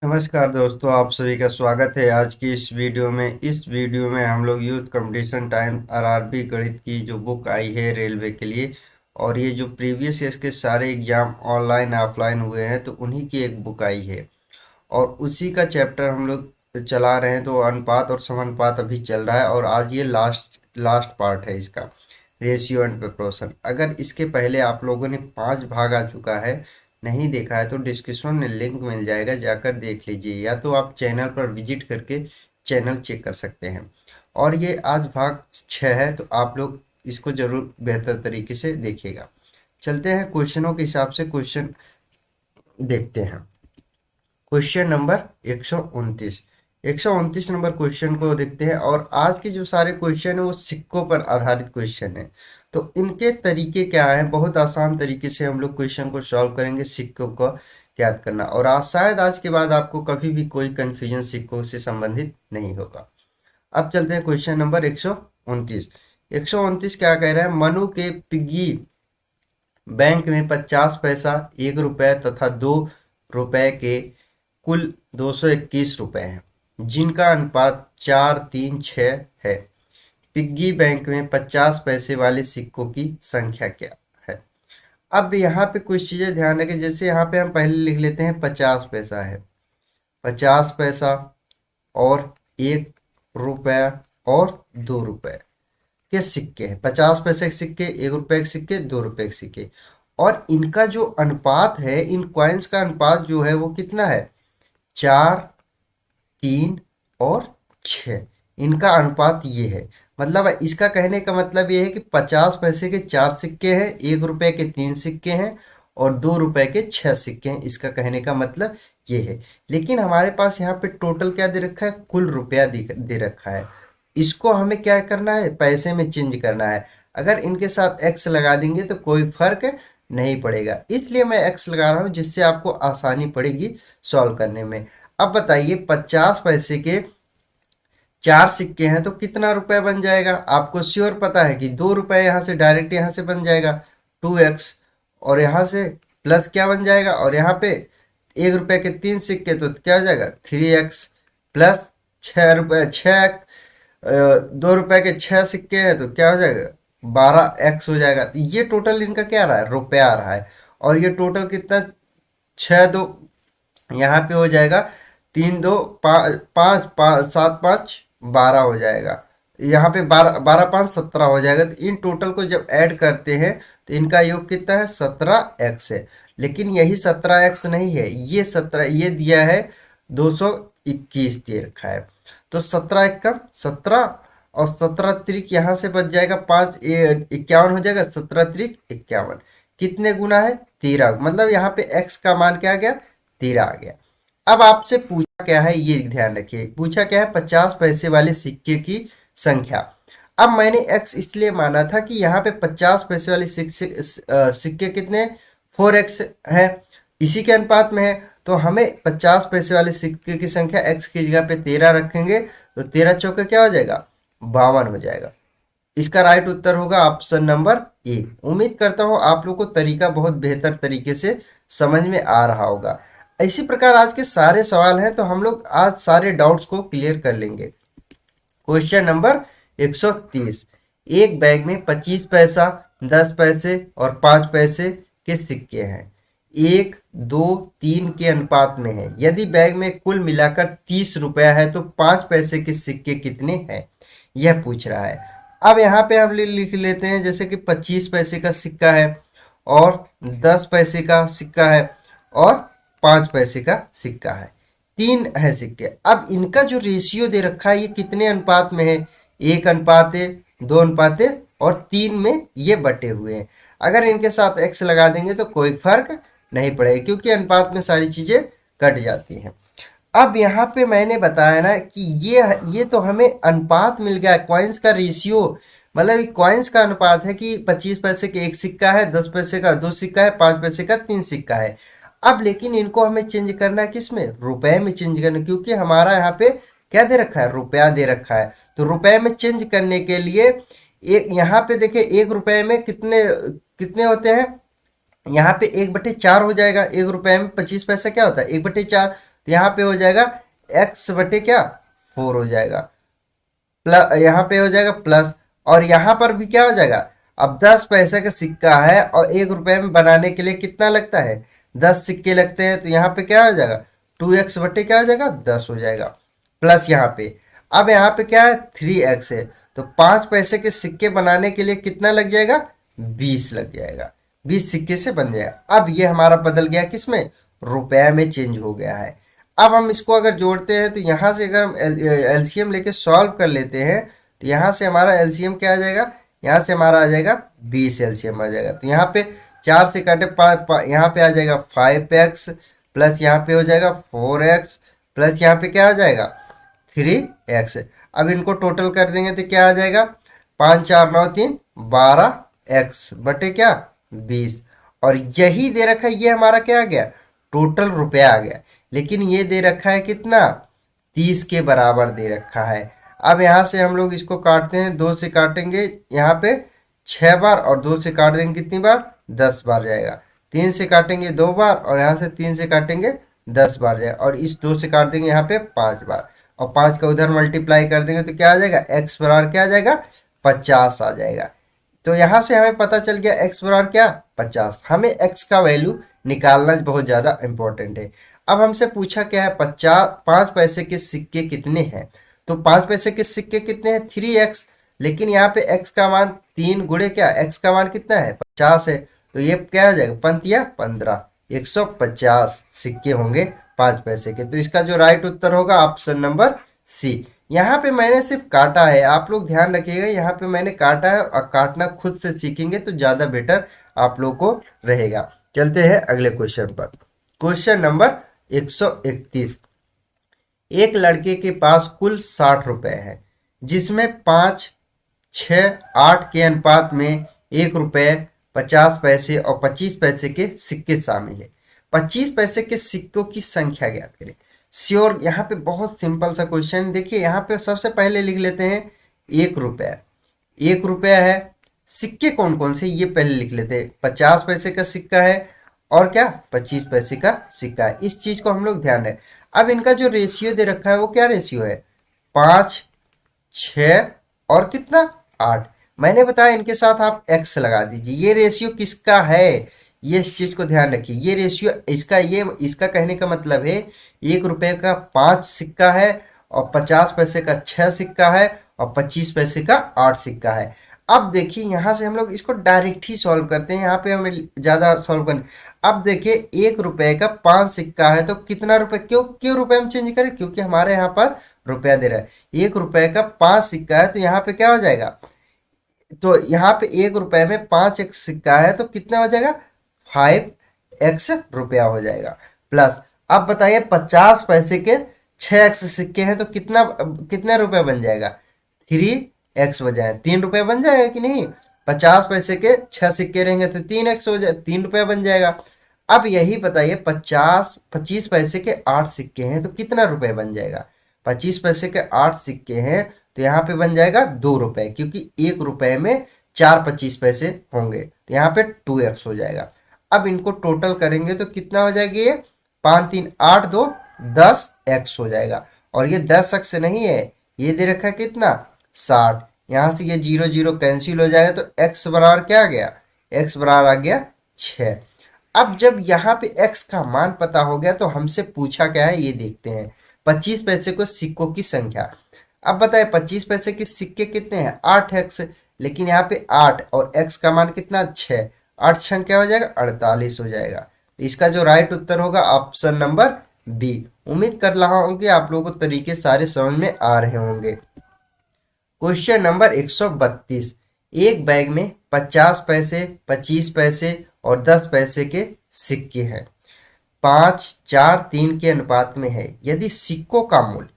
नमस्कार दोस्तों, आप सभी का स्वागत है आज की इस वीडियो में। हम लोग यूथ कंपटीशन टाइम आरआरबी गणित की जो बुक आई है रेलवे के लिए, और ये जो प्रीवियस ईयर के सारे एग्जाम ऑनलाइन ऑफलाइन हुए हैं तो उन्हीं की एक बुक आई है और उसी का चैप्टर हम लोग चला रहे हैं। तो अनुपात और समानुपात अभी चल रहा है और आज ये लास्ट लास्ट पार्ट है इसका, रेशियो एंड प्रोपोर्शन। अगर इसके पहले आप लोगों ने 5 भाग आ चुका है, नहीं देखा है तो डिस्क्रिप्शन में लिंक मिल जाएगा, जाकर देख लीजिए, या तो आप चैनल पर विजिट करके चैनल चेक कर सकते हैं। और ये आज भाग 6 है तो आप लोग इसको जरूर बेहतर तरीके से देखिएगा। चलते हैं क्वेश्चनों के हिसाब से क्वेश्चन देखते हैं। क्वेश्चन नंबर 129, 129 नंबर क्वेश्चन को देखते हैं। और आज के जो सारे क्वेश्चन है वो सिक्कों पर आधारित क्वेश्चन है। तो इनके तरीके क्या है, बहुत आसान तरीके से हम लोग क्वेश्चन को सॉल्व करेंगे सिक्कों को याद करना। और आज शायद आज के बाद आपको कभी भी कोई कंफ्यूजन सिक्कों से संबंधित नहीं होगा। अब चलते हैं क्वेश्चन नंबर 129। 129 क्या कह रहे हैं, मनु के पिग्गी बैंक में 50 पैसा, 1 रुपए तथा 2 रुपए के कुल 221 रुपए हैं जिनका अनुपात 4:3:6 है। पिग्गी बैंक में 50 पैसे वाले सिक्कों की संख्या क्या है। अब यहाँ पे कुछ चीजें ध्यान रखें, जैसे यहाँ पे हम पहले लिख लेते हैं 50 पैसा है, 50 पैसा और 1 रुपया और 2 रुपए के सिक्के हैं। 50 पैसे के सिक्के, 1 रुपए के सिक्के, 2 रुपए के सिक्के। और इनका जो अनुपात है, इन कॉइन्स का अनुपात जो है वो कितना है, 4, 3 और 6। इनका अनुपात ये है। मतलब इसका कहने का मतलब ये है कि 50 पैसे के 4 सिक्के हैं, 1 रुपए के 3 सिक्के हैं और 2 रुपए के 6 सिक्के हैं। इसका कहने का मतलब ये है। लेकिन हमारे पास यहाँ पे टोटल क्या दे रखा है, कुल रुपया दे रखा है। इसको हमें क्या करना है, पैसे में चेंज करना है। अगर इनके साथ एक्स लगा देंगे तो कोई फर्क नहीं पड़ेगा, इसलिए मैं एक्स लगा रहा हूँ जिससे आपको आसानी पड़ेगी सॉल्व करने में। अब बताइए 50 पैसे के 4 सिक्के हैं तो कितना रुपए बन जाएगा। आपको श्योर पता है कि 2 रुपए यहाँ से डायरेक्ट यहाँ से बन जाएगा 2x, और यहाँ से प्लस क्या बन जाएगा, और यहाँ पे 1 रुपए के 3 सिक्के तो क्या हो जाएगा 3x, प्लस 6 रुपए 6, 2 रुपए के 6 सिक्के हैं तो क्या हो जाएगा 12x हो जाएगा। तो ये टोटल इनका क्या आ रहा है, रुपया आ रहा है। और ये टोटल कितना, 6 2 यहाँ पे हो जाएगा, 3 2 5 5 7 5 12 हो जाएगा। यहाँ पे 12 12 5 17 हो जाएगा। तो इन टोटल को जब ऐड करते हैं तो इनका योग कितना है, 17x है। लेकिन यही 17x नहीं है, ये 17 ये दिया है 221 दे रखा है। तो 17 एकम 17 और 17 त्रिक यहाँ से बच जाएगा 5 51 हो जाएगा। 17 त्रिक 51 कितने गुना है, 13। मतलब यहाँ पे x का मान क्या आ गया, 13 आ गया। अब आपसे पूछा क्या है, ये ध्यान रखिए, पूछा क्या है 50 पैसे वाले सिक्के की संख्या। अब मैंने x इसलिए माना था कि यहाँ पे 50 पैसे वाले सिक्के कितने, 4x है, इसी के अनुपात में है। तो हमें 50 पैसे वाले सिक्के की संख्या x की जगह पे 13 रखेंगे तो 13 चौके क्या हो जाएगा, 52 हो जाएगा। इसका राइट उत्तर होगा ऑप्शन नंबर ए। उम्मीद करता हूं आप लोग को तरीका बहुत बेहतर तरीके से समझ में आ रहा होगा। इसी प्रकार आज के सारे सवाल हैं तो हम लोग आज सारे डाउट्स को क्लियर कर लेंगे। क्वेश्चन नंबर 130, एक बैग में 25 पैसा, 10 पैसे और 5 पैसे के सिक्के हैं, 1 2 3 के अनुपात में है। यदि बैग में कुल मिलाकर 30 रुपया है तो 5 पैसे के सिक्के कितने हैं, यह पूछ रहा है। अब यहाँ पे हम लिख लेते हैं, जैसे कि 25 पैसे का सिक्का है और 10 पैसे का सिक्का है और 5 पैसे का सिक्का है, 3 है सिक्के। अब इनका जो रेशियो दे रखा है ये कितने अनुपात में है, 1:1, 2:1 और 3 में ये बटे हुए हैं। अगर इनके साथ x लगा देंगे तो कोई फर्क नहीं पड़ेगा क्योंकि अनुपात में सारी चीजें कट जाती हैं। अब यहाँ पे मैंने बताया ना कि ये तो हमें अनुपात मिल गया, कॉइन्स का रेशियो, मतलब कॉइन्स का अनुपात है कि 25 पैसे के 1 सिक्का है, 10 पैसे का 2 सिक्का है, 5 पैसे का 3 सिक्का है। अब लेकिन इनको हमें चेंज करना है किसमें, रुपए में चेंज करना, क्योंकि हमारा यहाँ पे क्या दे रखा है, रुपया दे रखा है। तो रुपए में चेंज करने के लिए एक यहाँ पे देखिए 1 रुपए में कितने कितने होते हैं, यहाँ पे 1/4 हो जाएगा। 1 रुपए में 25 पैसा क्या होता है, 1/4। तो यहाँ पे हो जाएगा x बटे क्या 4 हो जाएगा, प्लस यहाँ पे हो जाएगा प्लस, और यहाँ पर भी क्या हो जाएगा, अब 10 पैसे का सिक्का है और 1 रुपए में बनाने के लिए कितना लगता है, 10 सिक्के लगते हैं, तो यहाँ पे क्या हो जाएगा 2x बटे क्या हो जाएगा 10 हो जाएगा, प्लस यहाँ पे अब यहाँ पे क्या है 3x है, तो 5 पैसे के सिक्के बनाने के लिए कितना लग जाएगा 20 लग जाएगा, 20 सिक्के से बन जाएगा। अब ये हमारा बदल गया किसमें, रुपए में चेंज हो गया है। अब हम इसको अगर जोड़ते हैं तो यहाँ से अगर हम एलसीएम लेके सॉल्व कर लेते हैं तो यहाँ से हमारा एलसीएम क्या आ जाएगा, यहाँ से हमारा आ जाएगा 20 एलसीएम आ जाएगा। तो यहाँ पे 4 से काटे यहाँ पे आ जाएगा 5x, प्लस यहाँ पे हो जाएगा 4x, प्लस यहाँ पे क्या हो जाएगा 3x। अब इनको टोटल कर देंगे तो क्या आ जाएगा, 5 4 9 3 12x बटे क्या 20, और यही दे रखा है, ये हमारा क्या आ गया टोटल रुपया आ गया, लेकिन ये दे रखा है कितना 30 के बराबर दे रखा है। अब यहाँ से हम लोग इसको काटते हैं, 2 से काटेंगे यहाँ पे 6 बार, और 2 से काट देंगे कितनी बार 10 बार जाएगा, 3 से काटेंगे 2 बार, और यहाँ से 3 से काटेंगे 10 बार जाएगा, और इस 2 से काट देंगे यहाँ पे 5 बार, और 5 का उधर मल्टीप्लाई कर देंगे तो क्या आ जाएगा x बराबर क्या आ जाएगा 50 आ जाएगा। तो यहाँ से हमें पता चल गया x बराबर क्या 50। हमें x का वैल्यू निकालना बहुत ज़्यादा इंपॉर्टेंट है। अब हमसे पूछा क्या है 5 पैसे के सिक्के कितने हैं, तो 5 पैसे के सिक्के कितने हैं 3x, लेकिन यहाँ पे x का मान 3 गुणे क्या x का मान कितना है 50 है, तो ये क्या हो जाएगा पंतिया 15, 150 सिक्के होंगे 5 पैसे के। तो इसका जो राइट उत्तर होगा ऑप्शन नंबर सी। यहाँ पे मैंने सिर्फ काटा है, आप लोग ध्यान रखिएगा, यहाँ पे मैंने काटा है, और काटना खुद से सीखेंगे तो ज़्यादा बेटर आप लोग को रहेगा। चलते हैं अगले क्वेश्चन पर। Question number 131। एक लड़के के पास कुल 60 रुपए है, जिसमें 5, 6, 8 के अनुपात में 1 रुपए, 50 पैसे और 25 पैसे के सिक्के शामिल है। 25 पैसे के सिक्कों की संख्या ज्ञात करें। श्योर, यहाँ पे बहुत सिंपल सा क्वेश्चन। देखिए यहाँ पे सबसे पहले लिख लेते हैं 1 रुपया, 1 रुपया है, सिक्के कौन कौन से ये पहले लिख लेते हैं। 50 पैसे का सिक्का है और क्या 25 पैसे का सिक्का है, इस चीज को हम लोग ध्यान रखें। अब इनका जो रेशियो दे रखा है वो क्या रेशियो है 5, 6 और कितना 8। मैंने बताया इनके साथ आप x लगा दीजिए। ये रेशियो किसका है, ये इस चीज को ध्यान रखिए। ये रेशियो इसका, ये इसका कहने का मतलब है 1 रुपए का 5 सिक्का है और 50 पैसे का 6 सिक्का है और 25 पैसे का 8 सिक्का है। अब देखिए यहाँ से हम लोग इसको डायरेक्ट ही सॉल्व करते हैं, यहाँ पे हमें ज़्यादा सॉल्व करने। अब देखिए 1 रुपए का 5 सिक्का है तो कितना रुपए, क्यों क्यों रुपए में चेंज करें, क्योंकि हमारे यहाँ पर रुपया दे रहा है। 1 रुपए का 5 सिक्का है तो यहाँ पे क्या हो जाएगा, तो यहाँ पे 1 रुपए में 5 एक सिक्का है तो कितना हो जाएगा 5x रुपया हो जाएगा। प्लस अब बताइए 50 पैसे के 6x सिक्के हैं तो कितना कितना रुपया बन जाएगा 3x बजाय 3 रुपये बन जाएगा कि नहीं। 50 पैसे के 6 सिक्के रहेंगे तो 3x हो जाए 3 रुपया बन जाएगा। अब यही बताइए 25 पैसे के 8 सिक्के हैं तो कितना रुपए बन जाएगा। 25 पैसे के 8 सिक्के हैं तो यहाँ पे बन जाएगा 2 रुपए, क्योंकि 1 रुपए में 4 25 पैसे होंगे तो यहाँ पे 2x हो जाएगा। अब इनको टोटल करेंगे तो कितना हो जाएगा, ये 5 3 8 2 10x हो जाएगा। और ये 10x से नहीं है, ये दे रखा है कितना 60, यहाँ से ये 0 0 कैंसिल हो जाएगा तो x बराबर क्या आ गया, x बराबर आ गया 6। अब जब यहाँ पे x का मान पता हो गया तो हमसे पूछा क्या है ये देखते हैं। 25 पैसे को सिक्कों की संख्या। अब बताए 25 पैसे के सिक्के कितने हैं 8x, लेकिन यहाँ पे 8 और x का मान कितना 6, 8 6 क्या हो जाएगा 48 हो जाएगा। तो इसका जो राइट उत्तर होगा ऑप्शन नंबर बी। उम्मीद कर रहा हूँ कि आप लोगों को तरीके सारे समझ में आ रहे होंगे। Question number 132। एक बैग में 50 पैसे, 25 पैसे और 10 पैसे के सिक्के हैं, 5 4 3 के अनुपात में है। यदि सिक्कों का मूल्य,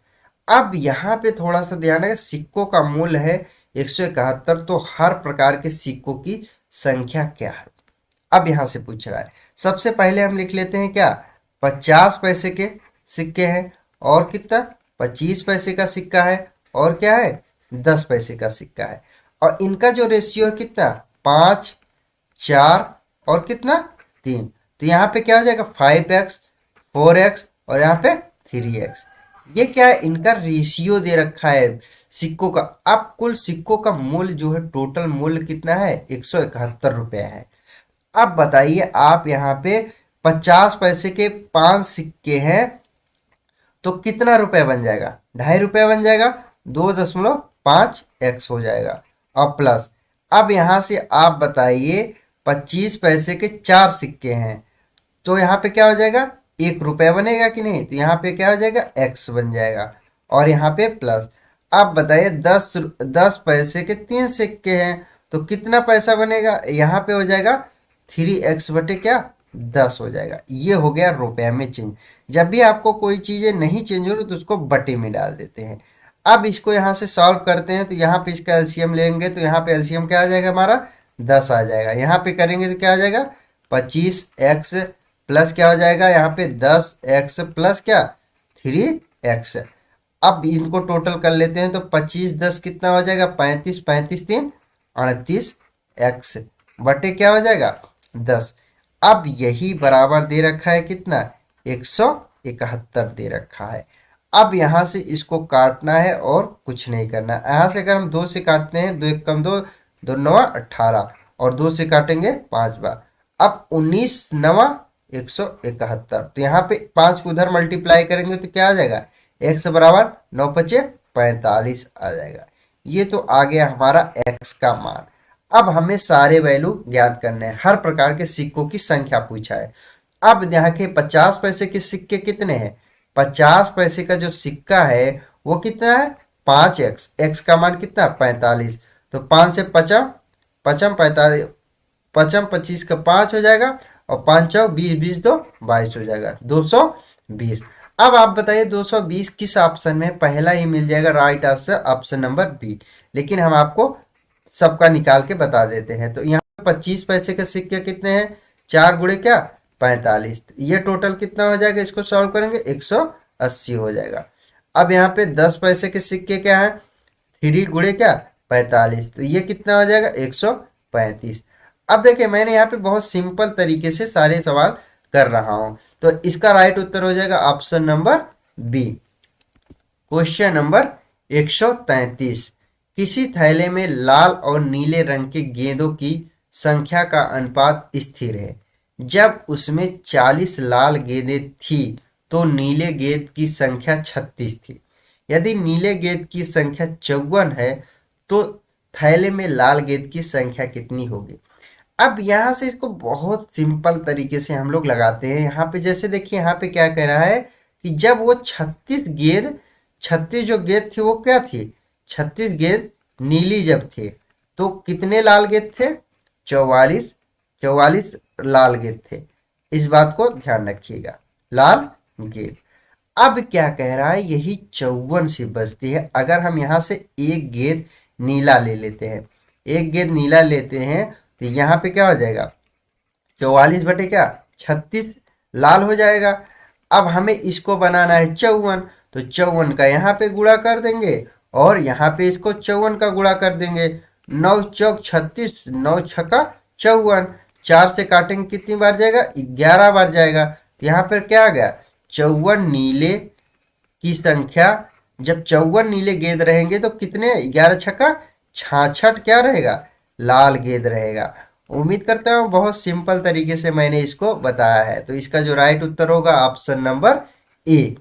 अब यहाँ पे थोड़ा सा ध्यान है, सिक्कों का मूल्य है 171, तो हर प्रकार के सिक्कों की संख्या क्या है। अब यहाँ से पूछ रहा है, सबसे पहले हम लिख लेते हैं क्या 50 पैसे के सिक्के हैं और कितना 25 पैसे का सिक्का है और क्या है 10 पैसे का सिक्का है, और इनका जो रेशियो है कितना 5 4 और कितना 3, तो यहाँ पे क्या हो जाएगा 5x 4x और यहाँ पे 3x। ये क्या है, इनका रेशियो दे रखा है सिक्कों का। अब कुल सिक्कों का मूल्य जो है, टोटल मूल्य कितना है, 171 रुपये है। अब बताइए आप यहाँ पे 50 पैसे के 5 सिक्के हैं तो कितना रुपए बन जाएगा, 2.5 रुपये बन जाएगा, 2.5x हो जाएगा। और प्लस, अब यहां से आप बताइए 25 पैसे के 4 सिक्के हैं तो यहाँ पे क्या हो जाएगा, 1 रुपया बनेगा कि नहीं, तो यहाँ पे क्या हो जाएगा, x बन जाएगा। और यहाँ पे प्लस, अब बताइए 10 पैसे के 3 सिक्के हैं तो कितना पैसा बनेगा, यहाँ पे हो जाएगा 3x बटे क्या, 10 हो जाएगा। ये हो गया रुपया में चेंज। जब भी आपको कोई चीजें नहीं चेंज हो रही तो उसको बटे में डाल देते हैं। अब इसको यहाँ से सॉल्व करते हैं तो यहाँ पे इसका एलसीएम लेंगे तो यहाँ पे एलसीएम क्या आ जाएगा हमारा, 10 आ जाएगा। यहाँ पे करेंगे तो क्या आ जाएगा, 25x प्लस क्या हो जाएगा यहाँ पे 10x प्लस क्या, 3x। अब इनको टोटल कर लेते हैं तो 25 10 कितना हो जाएगा, 35, 35 3 38x बटे क्या हो जाएगा, 10। अब यही बराबर दे रखा है कितना, 171 दे रखा है। अब यहां से इसको काटना है और कुछ नहीं करना। यहां से अगर हम 2 से काटते हैं, 2 1 कम 2, 2 9 18 और 2 से काटेंगे 5 बार। अब 19 9 171, तो यहाँ पे 5 को उधर मल्टीप्लाई करेंगे तो क्या आ जाएगा, x बराबर 9 5 45 आ जाएगा। ये तो आ गया हमारा x का मान। अब हमें सारे वैल्यू ज्ञात करने हैं। हर प्रकार के सिक्कों की संख्या पूछा है। अब यहाँ के 50 पैसे के सिक्के कितने हैं, 50 पैसे का जो सिक्का है वो कितना है, 5x, x का मान कितना, 45। तो 5 से 55, 55 45, 55 25 का 5 हो जाएगा और 5 चौक 20, 20 2 22 हो जाएगा, 220। अब आप बताइए 220 किस ऑप्शन में, पहला ही मिल जाएगा right answer, option number B. लेकिन हम आपको सबका निकाल के बता देते हैं। तो यहाँ पे 25 पैसे के सिक्के कितने हैं, 4 गुणे क्या, 45। ये टोटल कितना हो जाएगा, इसको सॉल्व करेंगे 180 हो जाएगा। अब यहाँ पे 10 पैसे के सिक्के क्या है, 3 गुणे क्या, 45, तो ये कितना हो जाएगा, 135। अब देखिए मैंने यहाँ पे बहुत सिंपल तरीके से सारे सवाल कर रहा हूं, तो इसका राइट उत्तर हो जाएगा option number B. Question number 133, किसी थैले में लाल और नीले रंग के गेंदों की संख्या का अनुपात स्थिर है। जब उसमें 40 लाल गेंदें थी तो नीले गेंद की संख्या 36 थी। यदि नीले गेंद की संख्या 54 है तो थैले में लाल गेंद की संख्या कितनी होगी। अब यहाँ से इसको बहुत सिंपल तरीके से हम लोग लगाते हैं। यहाँ पे जैसे देखिए, यहाँ पे क्या कह रहा है कि जब वो 36 जो गेंद थी वो क्या थी, 36 गेंद नीली जब थे तो कितने लाल गेंद थे, 44 लाल गेंद थे। इस बात को ध्यान रखिएगा, लाल गेंद। अब क्या कह रहा है, यही 54 से बचती है। अगर हम यहाँ से एक गेंद नीला ले लेते हैं, एक गेंद नीला लेते हैं तो यहाँ पे क्या हो जाएगा, 44 बटे क्या, 36 लाल हो जाएगा। अब हमें इसको बनाना है 54, तो 54 का यहाँ पे गुणा कर देंगे और यहाँ पे इसको 54 का गुणा कर देंगे। 9 चौक 36, 9 छक्का 54, 4 से काटेंगे कितनी बार जाएगा, 11 बार जाएगा। तो यहाँ पर क्या आ गया, 54 नीले की संख्या, जब 54 नीले गेंद रहेंगे तो कितने, 11 छक्का 66 क्या रहेगा, लाल गेंद रहेगा। उम्मीद करता हूँ बहुत सिंपल तरीके से मैंने इसको बताया है। तो इसका जो राइट उत्तर होगा option number A.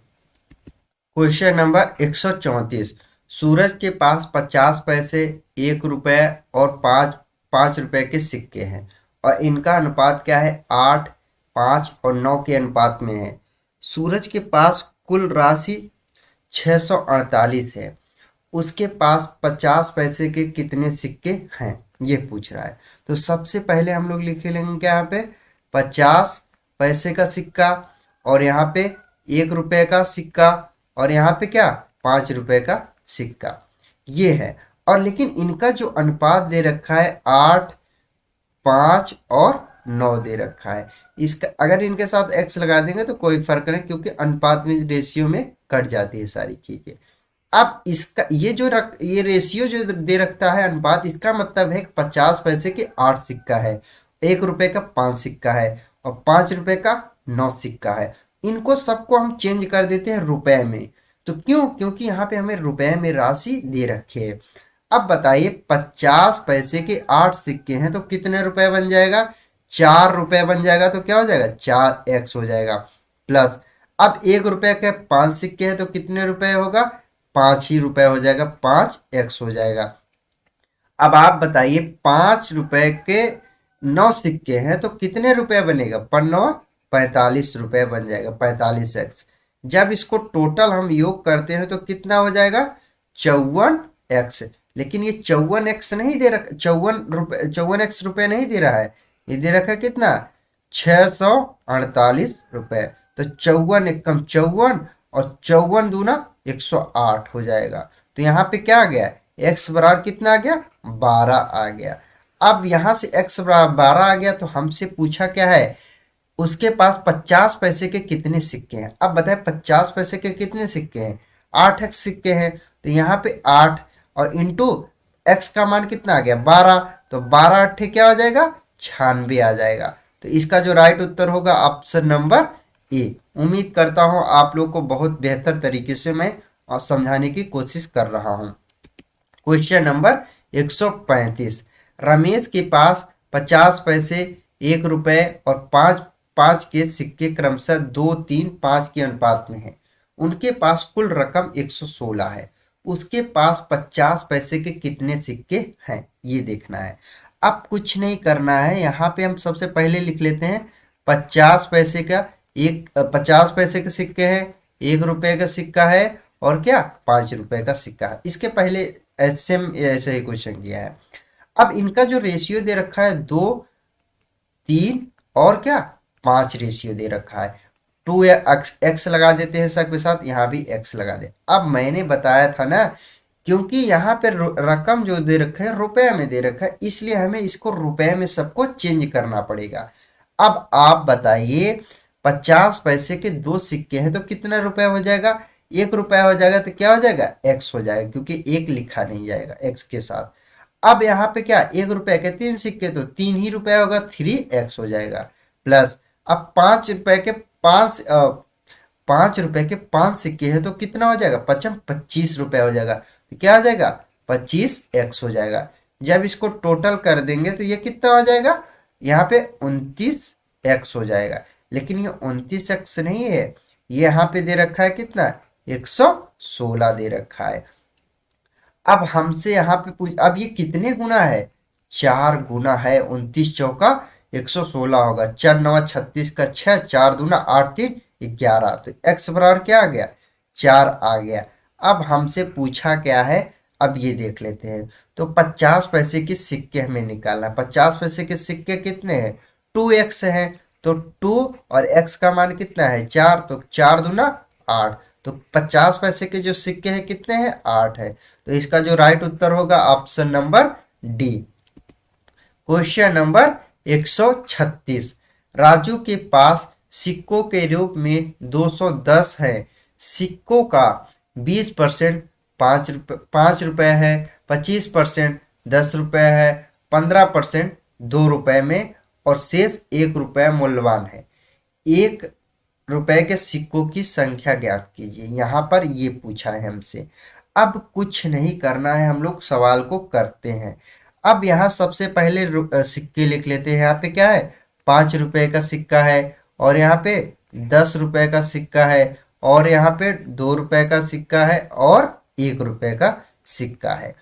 Question number 134, सूरज के पास 50 पैसे, 1 रुपए और 5 रुपए के सिक्के हैं और इनका अनुपात क्या है, 8 5 और 9 के अनुपात में है। सूरज के पास कुल राशि 648 है, उसके पास 50 पैसे के कितने सिक्के हैं, ये पूछ रहा है। तो सबसे पहले हम लोग लिख लेंगे क्या, यहाँ पे 50 पैसे का सिक्का और यहाँ पे 1 रुपए का सिक्का और यहाँ पे क्या, 5 रुपए का सिक्का, ये है। और लेकिन इनका जो अनुपात दे रखा है 8 5 और 9 दे रखा है। इसका अगर इनके साथ x लगा देंगे तो कोई फर्क नहीं, क्योंकि अनुपात में रेशियो में कट जाती है सारी चीजें। अब इसका ये रेशियो जो दे रखता है अनुपात, इसका मतलब है कि 50 पैसे के 8 सिक्का है, 1 रुपए का 5 सिक्का है और 5 रुपए का 9 सिक्का है। इनको सबको हम चेंज कर देते हैं रुपए में। तो क्यों? क्योंकि यहाँ पे हमें रुपए में राशि दे रखे है। अब बताइए 50 पैसे के 8 सिक्के हैं तो कितने रुपए बन जाएगा? 4 रुपए बन जाएगा। तो क्या हो जाएगा? 4x हो जाएगा। प्लस अब 1 रुपए के 5 सिक्के हैं तो कितने रुपए होगा? 5 ही रुपए हो जाएगा, 5x हो जाएगा। अब आप बताइए 5 रुपए के 9 सिक्के हैं तो कितने रुपए बनेगा? पर 9 45 रुपए बन जाएगा, 45x। जब इसको टोटल हम योग करते हैं तो कितना हो जाएगा? 54x। लेकिन ये 54x नहीं दे रखा, 54x रुपए नहीं दे रहा है, ये दे रखा है कितना? 648 रुपए। तो 54 एकम 54 और 54 दूना 108 हो जाएगा। तो यहाँ पे क्या आ गया? x बराबर कितना आ गया? 12 आ गया। अब यहां से x बराबर 12 आ गया तो हमसे पूछा क्या है? उसके पास 50 पैसे के कितने सिक्के हैं। अब बताए 50 पैसे के कितने सिक्के हैं? 8x सिक्के हैं। तो यहाँ पे 8 और इंटू x का मान कितना आ गया? 12। तो 12 अट्ठे क्या हो जाएगा? 96 आ जाएगा। तो इसका जो राइट उत्तर होगा ऑप्शन नंबर ए। उम्मीद करता हूं आप लोग को बहुत बेहतर तरीके से मैं समझाने की कोशिश कर रहा हूं। Question number 135। रमेश के पास 50 पैसे, 1 रुपए और 5 के सिक्के क्रमशः 2, 3, 5 के अनुपात में है। उनके पास कुल रकम 116 है। उसके पास 50 पैसे के कितने सिक्के हैं, ये देखना है। अब कुछ नहीं करना है, यहाँ पे हम सबसे पहले लिख लेते हैं 50 पैसे का 50 पैसे के सिक्के हैं, 1 रुपए का सिक्का है और क्या 5 रुपए का सिक्का है। इसके पहले ऐसे ही क्वेश्चन किया है। अब इनका जो रेशियो दे रखा है 2, 3 और क्या 5 रेशियो दे रखा है। 2x लगा देते हैं सब के साथ, यहाँ भी x लगा दे। अब मैंने बताया था ना, क्योंकि यहाँ पे रकम जो दे रखा है रुपए में दे रखा है, इसलिए हमें इसको रुपए में सबको चेंज करना पड़ेगा। अब आप बताइए 50 पैसे के 2 सिक्के हैं तो कितना रुपए हो जाएगा? 1 रुपया हो जाएगा। तो क्या हो जाएगा? x हो जाएगा, क्योंकि 1 लिखा नहीं जाएगा x के साथ। अब यहाँ पे क्या 1 रुपए के 3 सिक्के तो 3 ही रुपया होगा, 3x हो जाएगा। प्लस अब 5 रुपए के 5 सिक्के हैं तो कितना हो जाएगा? 25 रुपया हो जाएगा। तो क्या हो जाएगा? 25x हो जाएगा। जब इसको टोटल कर देंगे तो ये कितना हो जाएगा? यहाँ पे 29x हो जाएगा। लेकिन ये 29x नहीं है, ये यहाँ पे दे रखा है कितना? 116 दे रखा है। अब हमसे यहाँ पे पूछ, अब ये कितने गुना है? 4 गुना है। 29 चौका 116 होगा, 4 9 36 का 6, 4 दूना 8 3 11। तो x बराबर क्या आ गया? 4 आ गया। अब हमसे पूछा क्या है, अब ये देख लेते हैं। तो 50 पैसे के सिक्के हमें निकालना है। 50 पैसे के सिक्के कितने हैं? 2x है। तो 2 और x का मान कितना है? 4। तो 4 दूना 8। तो 50 पैसे के जो सिक्के हैं कितने हैं? 8 है। तो इसका जो राइट उत्तर होगा option number D. Question number 136। Raju के पास सिक्कों के रूप में 210 है। सिक्कों का 20% 5 रुपए है, 25% 10 रुपए है, 15% 2 रुपए में और शेष 1 रुपया मूल्यवान है। 1 रुपए के सिक्कों की संख्या ज्ञात कीजिए। यहाँ पर ये पूछा है हमसे। अब कुछ नहीं करना है, हम लोग सवाल को करते हैं। अब यहाँ सबसे पहले सिक्के लिख लेते हैं। यहाँ पे क्या है? 5 रुपए का सिक्का है और यहाँ पे 10 रुपए का सिक्का है और यहाँ पे 2 रुपए का सिक्का है और 1 रुपए का सिक्का है।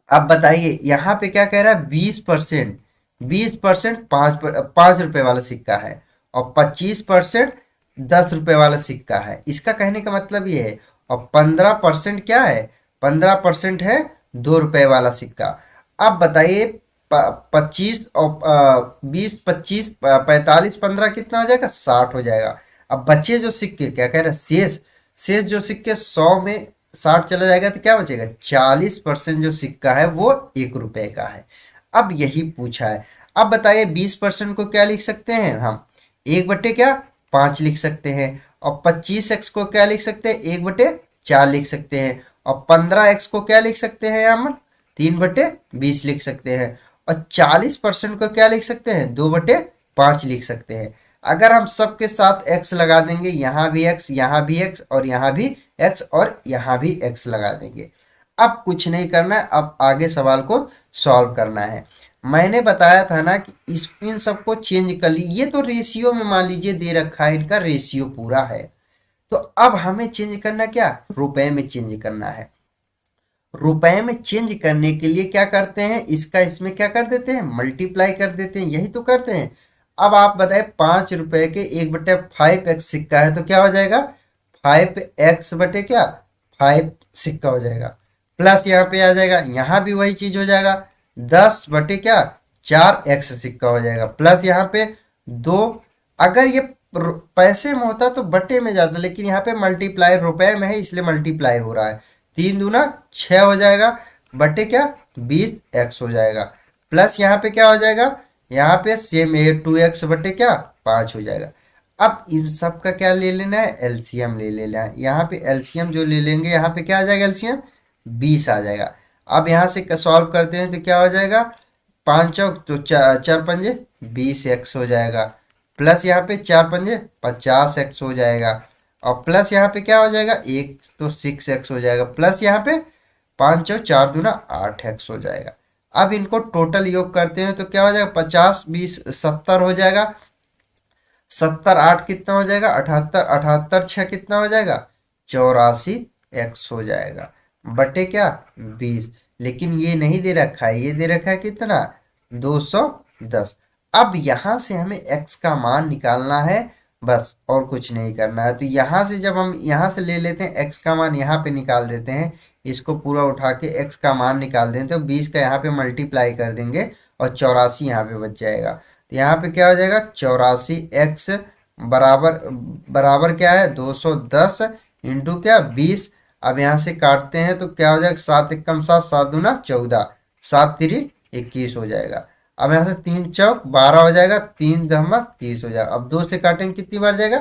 अब बताइए यहाँ पे क्या कह रहा है? 20% 5 रुपए वाला सिक्का है और 25% 10 रुपए वाला सिक्का है। इसका कहने का मतलब ये है। और 15% क्या है? 15% है 2 रुपए वाला सिक्का। अब बताइए 25 और 20 25 45 15 कितना हो जाएगा? 60 हो जाएगा। अब बचे जो सिक्के क्या कह रहे हैं? शेष जो सिक्के 100 में 60 चला जाएगा तो क्या बचेगा? 40% जो सिक्का है वो 1 रुपए का है। अब यही पूछा है। अब बताइए 20% को क्या लिख सकते हैं हम? 1/5 लिख सकते हैं। और 25x को क्या लिख सकते हैं? 1/4 लिख सकते हैं। और 15x को क्या लिख सकते हैं? हम 3/20 लिख सकते हैं। और 40% को क्या लिख सकते हैं? 2/5 लिख सकते हैं। अगर हम सबके साथ x लगा देंगे, यहाँ भी x, यहाँ भी x और यहाँ भी x और यहाँ भी x लगा देंगे। अब कुछ नहीं करना है, अब आगे सवाल को सॉल्व करना है। मैंने बताया था ना कि इन सबको चेंज कर ली, ये तो रेशियो में मान लीजिए दे रखा है, इनका रेशियो पूरा है। तो अब हमें चेंज करना क्या, रुपए में चेंज करना है। रुपए में चेंज करने के लिए क्या करते हैं, इसका इसमें क्या कर देते हैं, मल्टीप्लाई कर देते हैं, यही तो करते हैं। अब आप बताए 5 रुपए के 1/5x सिक्का है तो क्या हो जाएगा, 5x बटे क्या 5 सिक्का हो जाएगा। प्लस यहाँ पे आ जाएगा, यहाँ भी वही चीज हो जाएगा, 10 बटे क्या 4x सिक्का हो जाएगा। प्लस यहाँ पे 2, अगर ये पैसे में होता तो बटे में जाता, लेकिन यहाँ पे मल्टीप्लाई रुपए में है इसलिए मल्टीप्लाई हो रहा है। 3 दूना 6 हो जाएगा, बटे क्या 20x हो जाएगा। प्लस यहाँ पे क्या हो जाएगा, यहाँ पे सेम है 2x बटे क्या 5 हो जाएगा। अब इन सब का क्या ले लेना है, एलसीएम ले लेना है। यहाँ पे एलसीएम जो ले लेंगे, यहाँ पे क्या आ जाएगा एलसीएम 20 आ जाएगा। अब यहाँ से सॉल्व करते हैं तो क्या हो जाएगा, 5 चौक तो 4 पंजे 20x हो जाएगा। प्लस यहाँ पे 4 पंजे 50x हो जाएगा। और प्लस यहाँ पे क्या हो जाएगा, 1 तो 6x हो जाएगा। प्लस यहाँ पे 5 चौक 4 दूना 8x हो जाएगा। अब इनको टोटल योग करते हैं तो क्या हो जाएगा, 50 20 70 हो जाएगा। 70 8 कितना हो जाएगा 78, 78 6 कितना हो जाएगा 84x हो जाएगा, बटे क्या 20। लेकिन ये नहीं दे रखा है, ये दे रखा है कितना 210। अब यहां से हमें x का मान निकालना है बस, और कुछ नहीं करना है। तो यहाँ से जब हम यहाँ से ले लेते हैं x का मान यहाँ पे निकाल देते हैं, इसको पूरा उठा के x का मान निकाल दें तो 20 का यहाँ पे मल्टीप्लाई कर देंगे और 84 यहाँ पे बच जाएगा। तो यहाँ पे क्या हो जाएगा 84x बराबर बराबर क्या है 210 इंटू क्या 20। अब यहाँ से काटते हैं तो क्या हो जाएगा 7 एकम 7, 7 दूना 14, 7 तिरी 21 हो जाएगा। अब यहाँ से 3 चौक 12 हो जाएगा, 3 दहमा 30 हो जाएगा। अब 2 से काटेंगे कितनी बार जाएगा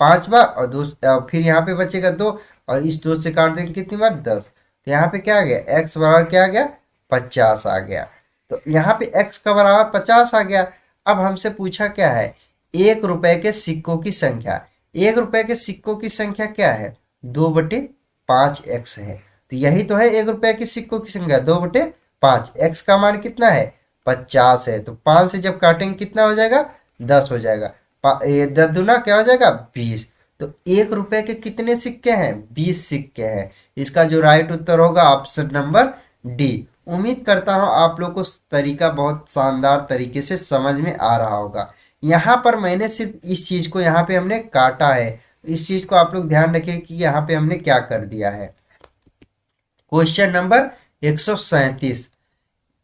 5 बार, और 2 फिर यहाँ पे बचेगा 2 और इस 2 से काट देंगे कितनी बार 10। तो यहाँ पे क्या आ गया x बराबर क्या आ गया 50 आ गया। तो यहाँ पे x का बराबर 50 आ गया। अब हमसे पूछा क्या है, 1 रुपए के सिक्कों की संख्या। 1 रुपए के सिक्कों की संख्या क्या है 2/5x है। तो यही तो है 1 रुपए के सिक्कों की संख्या 2/5। x का मान कितना है 50 है, तो 5 से जब काटेंगे कितना हो जाएगा 10 हो जाएगा। 10 दूना क्या हो जाएगा 20। तो 1 रुपए के कितने सिक्के हैं 20 सिक्के हैं। इसका जो राइट उत्तर होगा ऑप्शन नंबर डी। उम्मीद करता हूं आप लोग को तरीका बहुत शानदार तरीके से समझ में आ रहा होगा। यहाँ पर मैंने सिर्फ इस चीज को यहाँ पे हमने काटा है, इस चीज को आप लोग ध्यान रखें कि यहाँ पे हमने क्या कर दिया है। क्वेश्चन नंबर 137,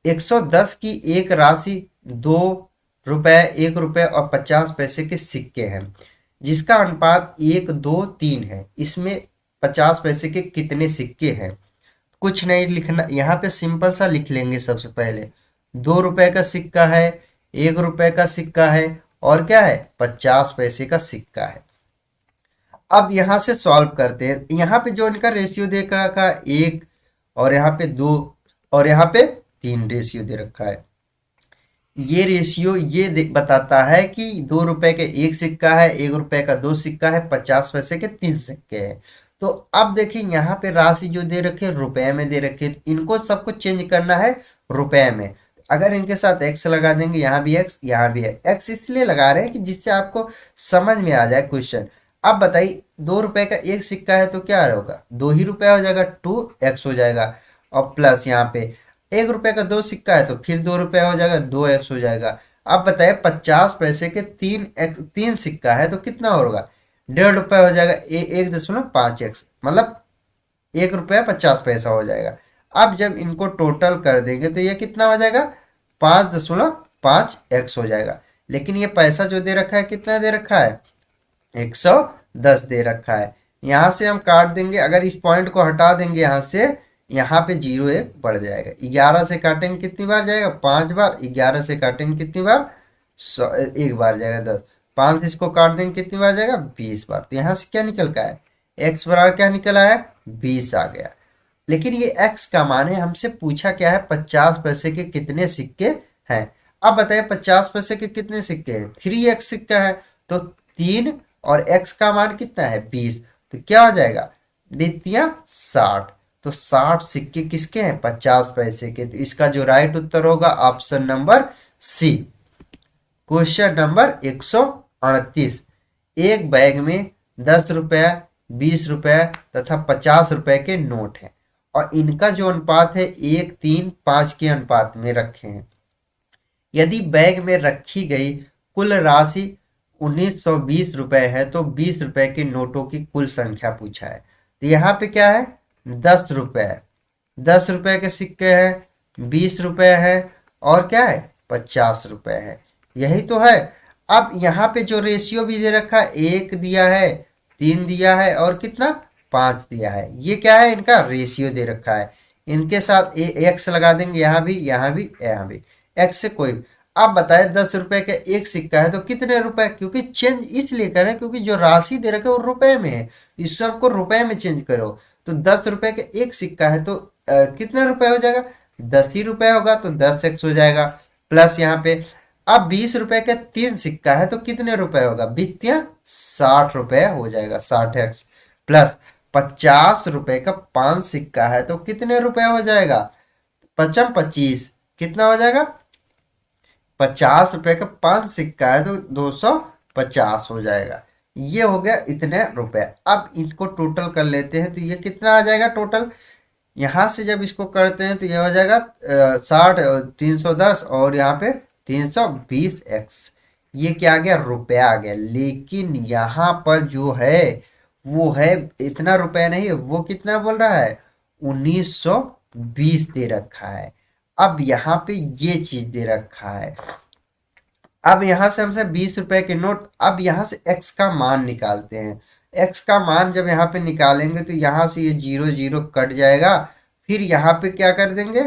110 की एक राशि 2 रुपए 1 रुपए और 50 पैसे के सिक्के हैं, जिसका अनुपात 1 2 3 है। इसमें 50 पैसे के कितने सिक्के हैं। कुछ नहीं लिखना, यहाँ पे सिंपल सा लिख लेंगे। सबसे पहले 2 रुपए का सिक्का है, 1 रुपए का सिक्का है और क्या है 50 पैसे का सिक्का है। अब यहाँ से सॉल्व करते हैं। यहाँ पे जो इनका रेशियो दे रखा है 1 और यहाँ पे 2 और यहाँ पे 3 रेशियो दे रखा है। ये रेशियो ये बताता है कि 2 रुपए के 1 सिक्का है, 1 रुपए का 2 सिक्का है, 50 पैसे के 3 सिक्के हैं। तो अब देखिए यहाँ पे राशि जो दे रखे रुपए में दे रखे, इनको सबको चेंज करना है रुपए में। अगर इनके साथ x लगा देंगे, यहाँ भी x यहाँ भी है x, इसलिए लगा रहे हैं कि जिससे आपको समझ में आ जाए क्वेश्चन। अब बताइए 2 रुपए का 1 सिक्का है तो क्या होगा 2 ही रुपया हो जाएगा, 2x हो जाएगा। और प्लस यहाँ पे 1 रुपए का 2 सिक्का है तो फिर 2 रुपया हो जाएगा, 2x हो जाएगा। अब बताइए 50 पैसे के 3 सिक्का है तो कितना होगा 1.5 रुपया हो जाएगा, 1.5x मतलब 1 रुपया 50 पैसा हो जाएगा। अब जब इनको टोटल कर देंगे तो ये कितना हो जाएगा 5.5x हो जाएगा। लेकिन ये पैसा जो दे रखा है कितना दे रखा है 110 दे रखा है। यहाँ से हम काट देंगे, अगर इस पॉइंट को हटा देंगे यहाँ से, यहाँ पे 0 1 बढ़ जाएगा। 11 से काटेंगे कितनी बार जाएगा 5 बार, 11 से काटेंगे कितनी बार 1 बार जाएगा 10, 5 से इसको काट देंगे कितनी बार जाएगा 20 बार। तो यहाँ से क्या निकल का है x बराबर क्या निकल आया 20 आ गया। लेकिन ये x का मान है, हमसे पूछा क्या है 50 पैसे के कितने सिक्के हैं। अब बताइए 50 पैसे के कितने सिक्के हैं 3x सिक्का है, तो 3 और x का मान कितना है 20, तो क्या हो जाएगा बीतिया 60। तो 60 सिक्के किसके हैं 50 पैसे के। तो इसका जो राइट उत्तर होगा option number C. Question number 138। एक बैग में 10 रुपया, 20 रुपया तथा 50 रुपए के नोट हैं और इनका जो अनुपात है 1:3:5 के अनुपात में रखे हैं। यदि बैग में रखी गई कुल राशि 1920 रुपए है तो 20 रुपए के नोटों की कुल संख्या पूछा है। तो यहाँ पे क्या है 10 रुपए, 10 रुपए के सिक्के हैं, 20 रुपए है और क्या है 50 रुपए है, यही तो है। अब यहाँ पे जो रेशियो भी दे रखा है 1 दिया है, 3 दिया है और कितना 5 दिया है, ये क्या है इनका रेशियो दे रखा है। इनके साथ एक्स लगा देंगे, यहाँ भी यहाँ भी यहाँ भी एक्स से कोई। आप बताए 10 रुपए का एक सिक्का है तो कितने रुपए, क्योंकि चेंज इसलिए करें क्योंकि जो राशि दे रखे वो रुपए में है, इस सबको रुपए में चेंज करो। तो 10 रुपए का एक सिक्का है तो कितने रुपए हो जाएगा 10 ही रुपए होगा, तो 10x हो जाएगा। प्लस यहाँ पे अब 20 रुपए का 3 सिक्का है तो कितने रुपए होगा बीतिया 60 रुपए हो जाएगा 60x। प्लस 50 रुपए का 5 सिक्का है तो कितने रुपए हो जाएगा 25, कितना हो जाएगा 50 रुपए का 5 सिक्का है तो 250 हो जाएगा। ये हो गया इतने रुपए। अब इसको टोटल कर लेते हैं तो ये कितना आ जाएगा टोटल। यहाँ से जब इसको करते हैं तो ये हो जाएगा 60, 310 और यहाँ पे 320x। ये क्या आ गया रुपया आ गया। लेकिन यहाँ पर जो है वो है इतना रुपया नहीं है, वो कितना बोल रहा है 1920 दे रखा है। अब यहाँ पे ये चीज दे रखा है। अब यहाँ से हमसे 20 रुपए के नोट, अब यहाँ से x का मान निकालते हैं। x का मान जब यहाँ पे निकालेंगे तो यहाँ से ये 0 0 कट जाएगा। फिर यहाँ पे क्या कर देंगे,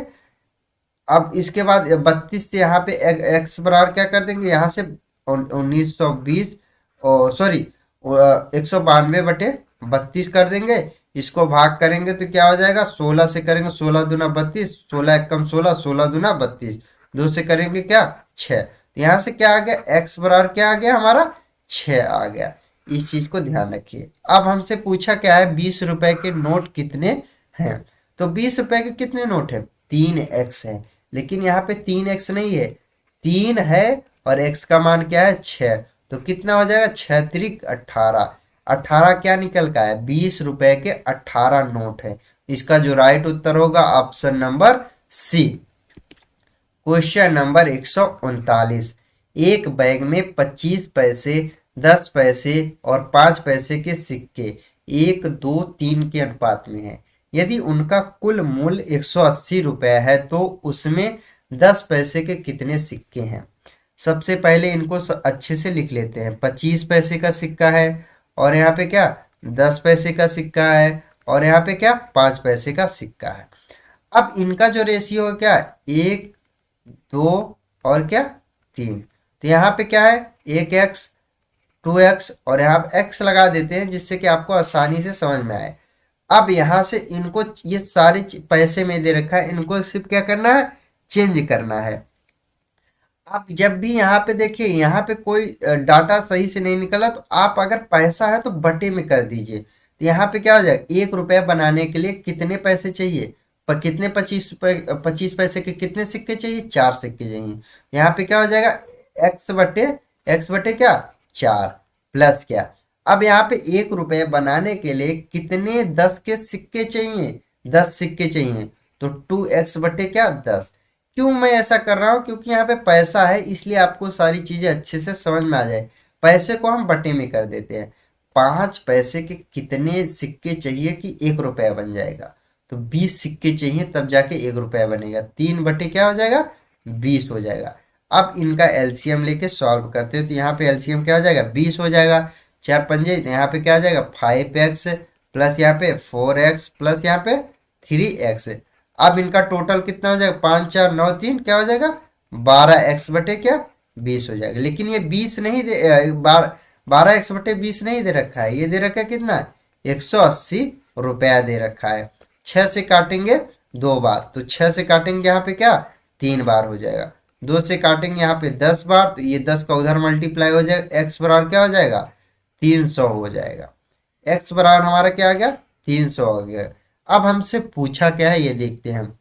अब इसके बाद 32 से यहाँ पे x बराबर क्या कर देंगे, यहाँ से 1920 और सॉरी 192/32 कर देंगे। इसको भाग करेंगे तो क्या हो जाएगा 16 से करेंगे 16 दूना 32, 16 एकम 16, 16 दूना 32, 2 से करेंगे क्या 6। तो यहाँ से क्या आ गया x बराबर क्या आ गया हमारा 6 आ गया। इस चीज को ध्यान रखिए। अब हमसे पूछा क्या है 20 रुपए के नोट कितने हैं। तो 20 रुपए के कितने नोट है 3x है, लेकिन यहाँ पे 3x नहीं है 3 है और x का मान क्या है 6। तो कितना हो जाएगा 6 त्रिक 18, 18 क्या निकल का है 20 रुपए के 18 नोट है। इसका जो राइट उत्तर होगा option number C. Question number 139। एक बैग में 25 पैसे, 10 पैसे और 5 पैसे के सिक्के 1 2 3 के अनुपात में है। यदि उनका कुल मूल्य 180 रुपए है तो उसमें 10 पैसे के कितने सिक्के हैं। सबसे पहले इनको अच्छे से लिख लेते हैं। 25 पैसे का सिक्का है और यहाँ पे क्या 10 पैसे का सिक्का है और यहाँ पे क्या 5 पैसे का सिक्का है। अब इनका जो रेशियो है क्या 1 2 और क्या 3। तो यहाँ पे क्या है 1x 2x और यहाँ पे x लगा देते हैं जिससे कि आपको आसानी से समझ में आए। अब यहाँ से इनको ये सारे पैसे में दे रखा है, इनको सिर्फ क्या करना है चेंज करना है। अब जब भी यहाँ पे देखिए यहाँ पे कोई डाटा सही से नहीं निकला तो आप अगर पैसा है तो बटे में कर दीजिए। तो यहाँ पे क्या हो जाएगा 1 रुपया बनाने के लिए कितने पैसे चाहिए कितने 25 पैसे के कितने सिक्के चाहिए 4 सिक्के चाहिए। यहाँ पे क्या हो जाएगा x बटे क्या 4 प्लस क्या। अब यहाँ पे 1 रुपये बनाने के लिए कितने 10 के सिक्के चाहिए 10 सिक्के चाहिए। तो 2x बटे क्या 10। क्यों मैं ऐसा कर रहा हूँ क्योंकि यहाँ पे पैसा है इसलिए आपको सारी चीजें अच्छे से समझ में आ जाए। पैसे को हम बटे में कर देते हैं। 5 पैसे के कितने सिक्के चाहिए कि 1 रुपया बन जाएगा। तो 20 सिक्के चाहिए तब जाके 1 रुपया बनेगा। 3 बटे क्या हो जाएगा 20 हो जाएगा। अब इनका एलसीएम लेके सॉल्व करते हैं तो यहाँ पे एलसीएम क्या हो जाएगा 20 हो जाएगा। 4 पंजे यहाँ पे क्या आ जाएगा 5x प्लस यहाँ पे 4x प्लस यहाँ पे 3x। अब इनका टोटल कितना हो जाएगा 5 4 9 3 क्या हो जाएगा 12x बटे क्या 20 हो जाएगा। लेकिन ये 20 नहीं दे 12x बटे 20 नहीं दे रखा है, ये दे रखा है कितना 180 रुपया दे रखा है। 6 से काटेंगे 2 बार तो 6 से काटेंगे यहाँ पे क्या 3 बार हो जाएगा। 2 से काटेंगे यहाँ पे 10 बार, तो ये 10 का उधर मल्टीप्लाई हो जाएगा, एक्स बराबर क्या हो जाएगा 300 हो जाएगा। एक्स बराबर हमारा क्या आ गया 300 हो गया। अब हमसे पूछा क्या है ये देखते हैं हम।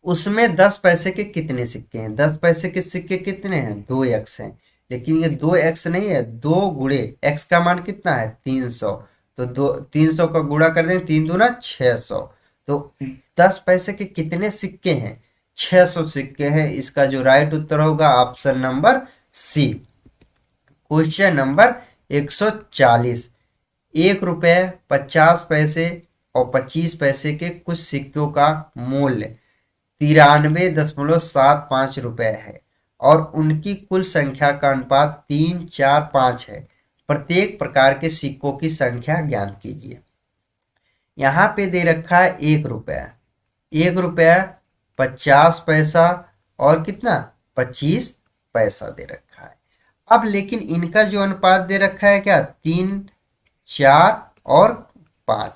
उसमें 10 पैसे के कितने सिक्के हैं, 10 पैसे के सिक्के कितने हैं 2x हैं। लेकिन ये 2x नहीं है, 2 गुणे x का मान कितना है 300। तो 300 का गुणा कर दें, 3 दूना 600। तो 10 पैसे के कितने सिक्के हैं 600 सिक्के हैं। इसका जो राइट उत्तर होगा option number C. Question number 140। 1 रुपये 50 पैसे और 25 पैसे के कुछ सिक्कों का मूल्य 93.75 रुपये है और उनकी कुल संख्या का अनुपात 3, 4, 5 है। प्रत्येक प्रकार के सिक्कों की संख्या ज्ञात कीजिए। यहाँ पे दे रखा है 1 रुपया, 1 रुपया 50 पैसा और कितना 25 पैसा दे रखा है। अब लेकिन इनका जो अनुपात दे रखा है क्या 3, 4 और 5।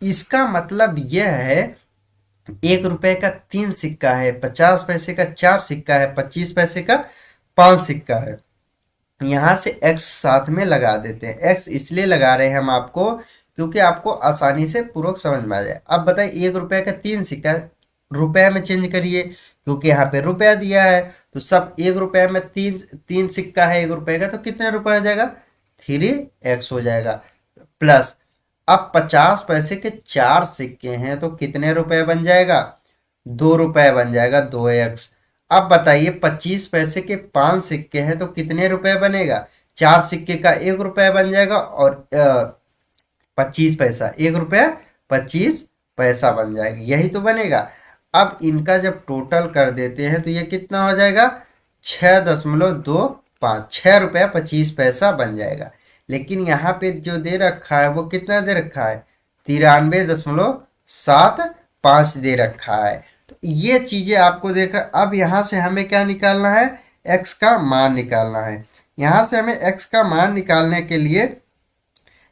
इसका मतलब यह है 1 रुपए का 3 सिक्का है, 50 पैसे का 4 सिक्का है, 25 पैसे का 5 सिक्का है। यहाँ से x साथ में लगा देते हैं। x इसलिए लगा रहे हैं हम आपको क्योंकि आपको आसानी से पूर्वक समझ में आ जाए। अब बताइए 1 रुपए का 3 सिक्का रुपए में चेंज करिए, क्योंकि यहाँ पे रुपया दिया है तो सब 1 रुपए में तीन सिक्का है 1 रुपए का, तो कितने रुपए हो जाएगा 3x हो जाएगा। प्लस अब 50 पैसे के 4 सिक्के हैं तो कितने रुपए बन जाएगा 2 रुपए बन जाएगा 2x। अब बताइए 25 पैसे के 5 सिक्के हैं तो कितने रुपए बनेगा 4 सिक्के का 1 रुपया बन जाएगा और 25 पैसा 1 रुपया 25 पैसा बन जाएगा, यही तो बनेगा। अब इनका जब टोटल कर देते हैं तो ये कितना हो जाएगा 6.25, 6 रुपया 25 पैसा बन जाएगा। लेकिन यहाँ पे जो दे रखा है वो कितना दे रखा है 93.75 दे रखा है। तो ये चीजें आपको देख रहा। अब यहाँ से हमें क्या निकालना है x का मान निकालना है। यहाँ से हमें x का मान निकालने के लिए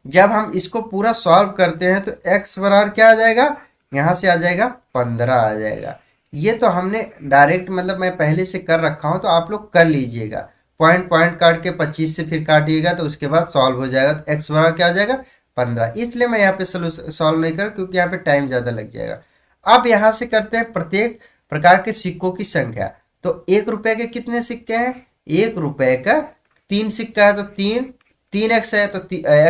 जब हम इसको पूरा सॉल्व करते हैं तो x बराबर क्या आ जाएगा, यहाँ से आ जाएगा 15 आ जाएगा। ये तो हमने डायरेक्ट मतलब मैं पहले से कर रखा हूँ, तो आप लोग कर लीजिएगा। पॉइंट पॉइंट काट के 25 से फिर काटिएगा तो उसके बाद सॉल्व हो जाएगा। तो x बराबर क्या हो जाएगा 15। इसलिए मैं यहाँ पे सॉल्व नहीं कर क्योंकि यहाँ पे टाइम ज़्यादा लग जाएगा। अब यहाँ से करते हैं प्रत्येक प्रकार के सिक्कों की संख्या। तो 1 रुपए के कितने सिक्के हैं 1 रुपए का 3 सिक्का है तो 3x है तो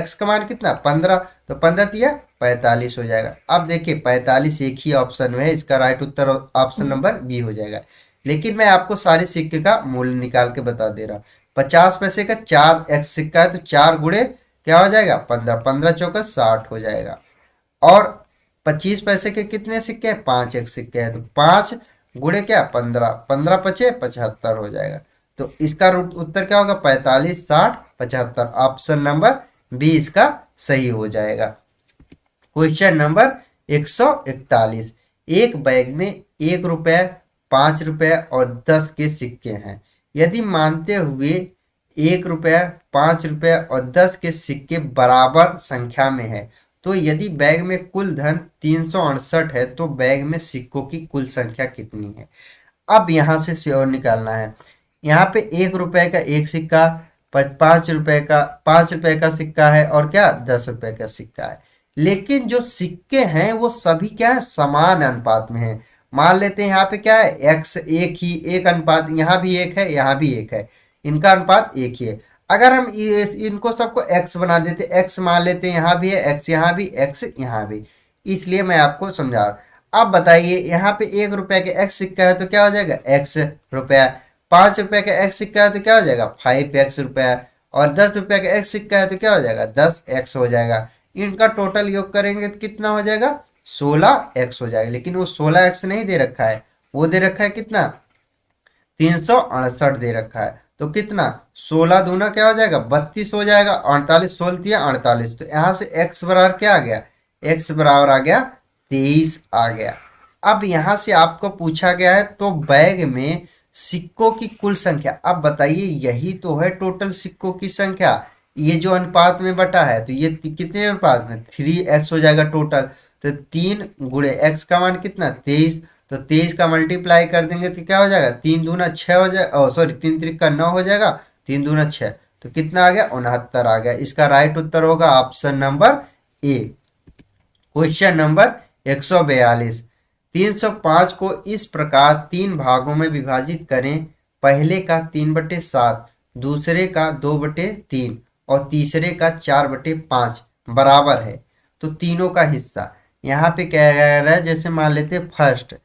x का मान कितना 15, तो 15 तिया 45 हो जाएगा। अब देखिए 45 एक ही ऑप्शन में है, इसका राइट उत्तर ऑप्शन नंबर बी हो जाएगा। लेकिन मैं आपको सारे सिक्के का मूल्य निकाल के बता दे रहा हूँ। 50 पैसे का 4x सिक्का है तो 4 गुणे क्या हो जाएगा 15, 15 चौका 60 हो जाएगा। और 25 पैसे के कितने सिक्के हैं 5x सिक्के हैं तो 5 गुणे क्या 15, 15 पचे 75 हो जाएगा। तो इसका उत्तर क्या होगा 45, 60, 75। ऑप्शन नंबर बी इसका सही हो जाएगा। Question number 141। एक बैग में 1 रुपए 5 रुपए और 10 के सिक्के हैं। यदि मानते हुए 1 रुपया 5 रुपए और 10 के सिक्के बराबर संख्या में है तो यदि बैग में कुल धन 368 है तो बैग में सिक्कों की कुल संख्या कितनी है। अब यहाँ से श्योर निकालना है। यहाँ पे 1 रुपए का एक सिक्का, 5 रुपए का सिक्का है और क्या 10 रुपए का सिक्का है। लेकिन जो सिक्के हैं वो सभी क्या है समान अनुपात में है। मान लेते हैं यहाँ पे क्या है x एक अनुपात, यहाँ भी एक है यहाँ भी एक है, इनका अनुपात एक ही है। अगर हम इनको सबको x बना देते, x मान लेते हैं यहाँ भी है x यहाँ भी x यहाँ भी, इसलिए मैं आपको समझा रहा। अब बताइए यहाँ पे 1 रुपए के x सिक्का है तो क्या हो जाएगा x रुपया, 5 रुपए का x सिक्का है तो क्या हो जाएगा 5x रुपया, और 10 रुपए का x सिक्का है तो क्या हो जाएगा 10x हो जाएगा। इनका टोटल योग करेंगे तो कितना हो जाएगा 16x हो जाएगा। लेकिन वो 16x नहीं दे रखा है, वो दे रखा है कितना 368 दे रखा है। तो कितना 16 दूना क्या हो जाएगा 32 हो जाएगा, 48 16 दिया 48। तो यहाँ से x बराबर क्या आ गया x बराबर आ गया 23 आ गया। अब यहाँ से आपको पूछा गया है तो बैग में सिक्कों की कुल संख्या। अब बताइए यही तो है टोटल सिक्कों की संख्या, ये जो अनुपात में बटा है तो ये कितने अनुपात में 3x हो जाएगा टोटल। तो 3 गुणे x का मान कितना 23, तो 23 का मल्टीप्लाई कर देंगे तो क्या हो जाएगा, 3 दूना 6 हो जाएगा, सॉरी 3 3 का 9 हो जाएगा, 3 दूना 6, तो कितना आ गया, 69 आ गया। इसका राइट उत्तर होगा option number A. Question number 142, 305 को इस प्रकार 3 भागों में विभाजित करें, पहले का 3/7, दूसरे का 2/3 और तीसरे का 4/5 बराबर है। तो तीनों का हिस्सा यहाँ पे क्या कह रहा है, जैसे मान लेते फर्स्ट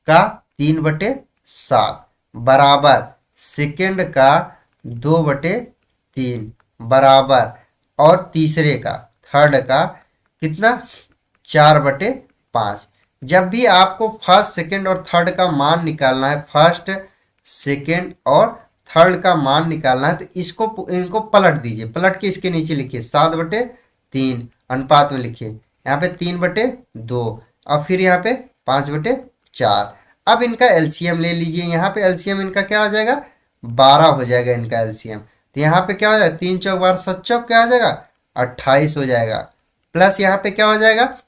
का 3/7 बराबर सेकंड का 2/3 बराबर और तीसरे का थर्ड का कितना 4/5। जब भी आपको फर्स्ट सेकंड और थर्ड का मान निकालना है, फर्स्ट सेकंड और थर्ड का मान निकालना है, तो इनको पलट दीजिए, पलट के इसके नीचे लिखिए 7/3 अनुपात में लिखिए, यहाँ पे 3/2 और फिर यहाँ पे 5/4। अब इनका एलसीएम ले लीजिए, यहाँ पे एलसीएम इनका क्या हो जाएगा, 12 हो जाएगा इनका एलसीएम। तो यहाँ पे क्या हो जाएगा, 3 चौक 12 7 चौक क्या हो जाएगा, 28 हो जाएगा। प्लस यहाँ पे क्या हो जाएगा,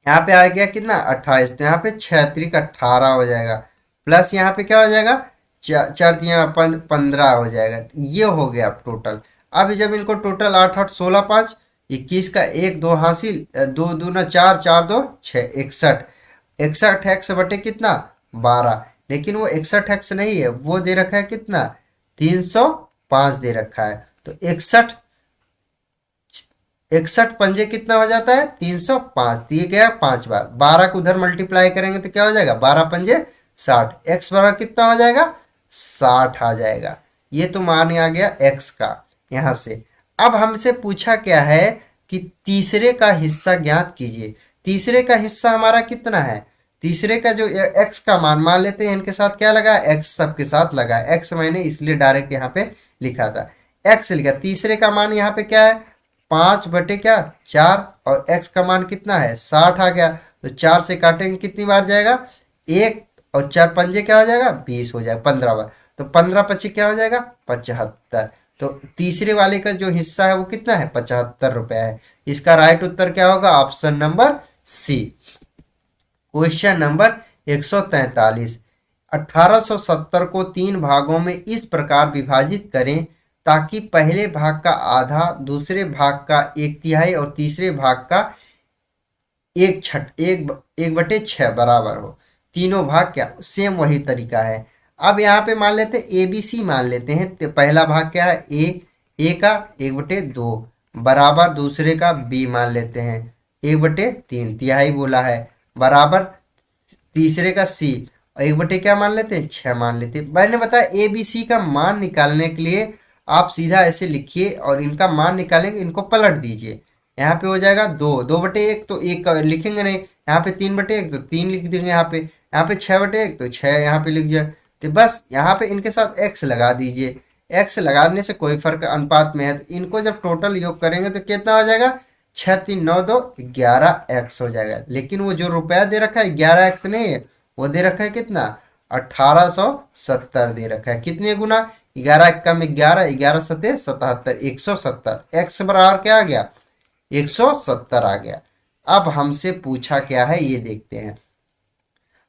यहाँ पे आ गया कितना 28, तो यहाँ पे 6×3 = 18 हो जाएगा। प्लस यहाँ पे क्या हो जाएगा, 4×3 = 15 हो जाएगा। ये हो गया टोटल। अब जब इनको टोटल 8 8 16 5 21 का 1 2 हासिल, 2 दूना 4 4 2 6 61, 61 एक्स बटे कितना 12, लेकिन वो 61 एक्स नहीं है, वो दे रखा है कितना 305 दे रखा है। तो 61 पंजे कितना हो जाता है 305, तो ये गया 5 बार, 12 को उधर मल्टीप्लाई करेंगे तो क्या हो जाएगा 12 पंजे 60, एक्स बराबर कितना हो जाएगा 60 आ जाएगा। ये तो मान आ गया एक्स का यहाँ से। अब हमसे पूछा क्या है कि तीसरे का हिस्सा ज्ञात कीजिए। तीसरे का हिस्सा हमारा कितना है, तीसरे का जो एक्स का मान लेते हैं, इनके साथ क्या लगा एक्स, सबके साथ लगा एक्स, मैंने इसलिए डायरेक्ट यहाँ पे लिखा था एक्स लिखा। तीसरे का मान यहाँ पे क्या है 5/4 और x का मान कितना है 60 आ गया। तो 4 से काटेंगे कितनी बार जाएगा 1 और 4 पंजे क्या हो जाएगा 20 हो जाएगा 15 बार। तो 15×5 क्या हो जाएगा 75। तो तीसरे वाले का जो हिस्सा है वो कितना है 75 रुपए है। इसका राइट उत्तर क्या होगा option number C. Question number 143, 1870 को 3 भागों में इस प्रकार विभाजित करें ताकि पहले भाग का आधा, दूसरे भाग का 1/3 और तीसरे भाग का 1/6 बराबर हो। तीनों भाग क्या सेम वही तरीका है। अब यहाँ पे मान लेते हैं ABC मान लेते हैं। तो पहला भाग क्या है A का 1/2 बराबर, दूसरे का B मान लेते हैं 1/3 तिहाई बोला है बराबर, तीसरे का C 1/ क्या मान लेते हैं 6 मान लेते हैं। मैंने बताया ABC का मान निकालने के लिए आप सीधा ऐसे लिखिए और इनका मान निकालेंगे, इनको पलट दीजिए। यहाँ पे हो जाएगा 2/1 तो 1 लिखेंगे नहीं, यहाँ पे 3/1 तो 3 लिख देंगे, यहाँ पे 6/1 तो 6 यहाँ पे लिख जाए। तो बस यहाँ पे इनके साथ x लगा दीजिए। x लगाने से कोई फर्क अनुपात में है, तो इनको जब टोटल योग करेंगे तो कितना हो जाएगा 6 3 9 2 11x हो जाएगा। लेकिन वो जो रुपया दे रखा है 11x नहीं है, वो दे रखा है कितना 1870 दे रखा है। कितने गुना 11 कम 11, 11 सते 77, 170, एक्स बराबर क्या आ गया 170 आ गया। अब हमसे पूछा क्या है ये देखते हैं।